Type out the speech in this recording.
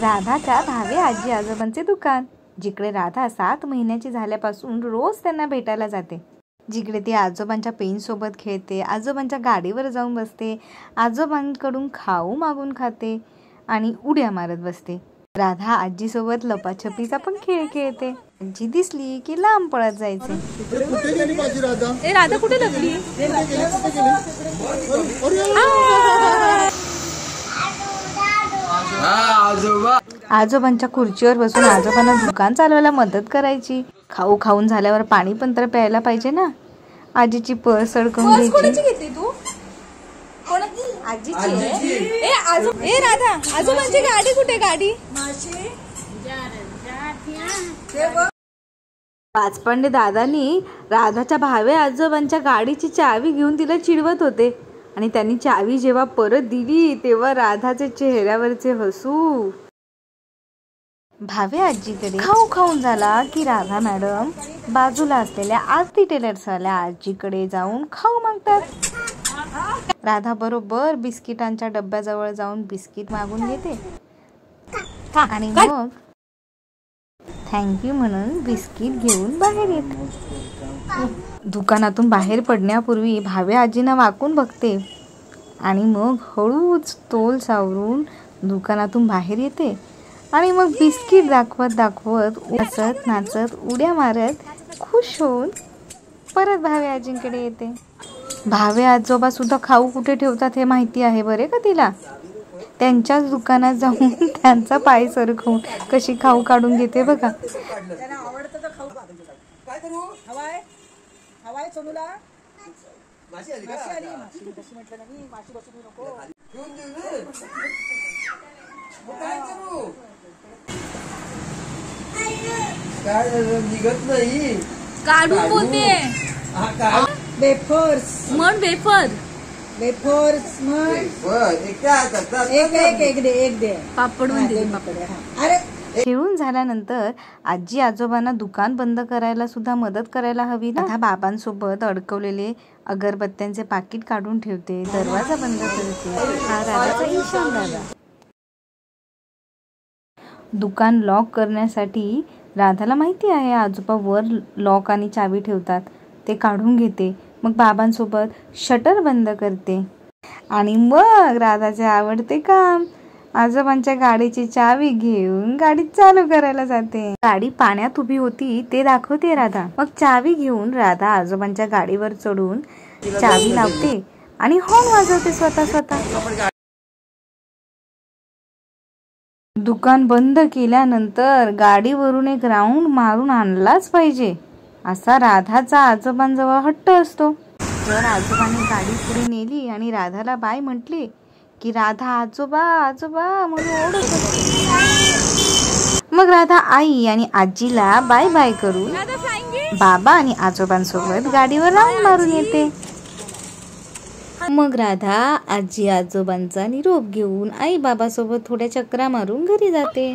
राधाच्या भावे आजी आजोबांचे दुकान, जिकडे राधा 7 महिन्याची झाल्यापासून रोज त्यांना भेटायला जाते, जिकडे ती आजोबांच्या पेन सोबत खेळते, आजोबांच्या गाडीवर जाऊन बसते, आजोबांकडून खाऊ मागून खाते आणि उड्या मारत बसते. राधा आजीसोबत लपाछपीचा पण खेळ खेळते. आजी दिसली की लांब पळत जायचे. राधा कुठे लपली? आजोबांच्या खुर्चीवर बसून आजोबांना दुकान चालवायला मदत करायची. खाऊ खाऊन झाल्यावर पाणी पण तर प्यायला पाहिजे ना. आजीची पर्स अडकवून घ्यायची. राधा आजोबांची गाडी कुठे? गाडी पाचपंडे दादानी राधाच्या भावे आजोबांच्या गाडीची चावी घेऊन तिला चिडवत होते आणि त्यांनी चावी जेव्हा परत दिली तेव्हा राधाचे चेहऱ्यावरचे हसू. भावे आजीकडे खाऊ खाऊन झाला की राधा मॅडम बाजूला असलेल्या आरती टेलर्सवाल्या आजीकडे जाऊन खाऊ मागतात. राधा बरोबर बिस्किटांच्या डब्याजवळ जाऊन बिस्किट मागून घेते आणि मग थँक्यू म्हणून बिस्किट घेऊन बाहेर येते. दुकानातून बाहेर पडण्यापूर्वी भावे आजींना वाकून बघते आणि मग हळूच तोल सावरून दुकानातून बाहेर येते आणि मग बिस्किट दाखवत हसत नाचत उड्या मारत खुश होऊन परत भावे आजींकडे येते. भावे आजोबा सुद्धा खाऊ कुठे ठेवतात हे माहिती आहे बरे का तिला. त्यांच्याच दुकानात जाऊन त्यांचा पाय सरकवून कशी खाऊ काढून घेते बघा. काढून बोलते वेफर्स म्हण. वेफर्स म्हण. एक दे पापड दे. अरे खेळून झाल्यानंतर आजी आजोबांना दुकान बंद करायला सुद्धा मदत करायला हवी ना. बाबांसोबत अडकवलेले अगरबत्त्यांचे पाकिट काढून ठेवते, दरवाजा बंद करते. हा राधाचा इशारा. दुकान लॉक करण्यासाठी राधाला माहिती आहे आजोबा वर लॉक आणि चावी ठेवतात, ते काढून घेते. मग बाबांसोबत शटर बंद करते आणि मग राधाचे आवडते काम, आजोबांच्या गाडीची चावी घेऊन गाडी चालू करायला जाते. गाडी पाण्यात उभी होती ते दाखवते राधा. मग चावी घेऊन राधा आजोबांच्या गाडीवर चढून चावी लावते आणि हॉर्न वाजवते स्वतः. दुकान बंद केल्यानंतर गाडीवरून एक राऊंड मारून आणलाच पाहिजे असा राधाचा आजोबांजवळ हट्ट असतो. जर आजोबांनी गाडी पुढे नेली आणि राधाला बाय म्हटले की राधा आजोबा आजोबा म्हणून ओरडत असते. मग राधा आई आणि आजीला बाय बाय करून बाबा आणि आजोबांसोबत गाडीवर राऊंड मारून येते. मग राधा आजी आजोबांचा निरोप घेऊन आई बाबासोबत थोड्या चक्रा मारून घरी जाते.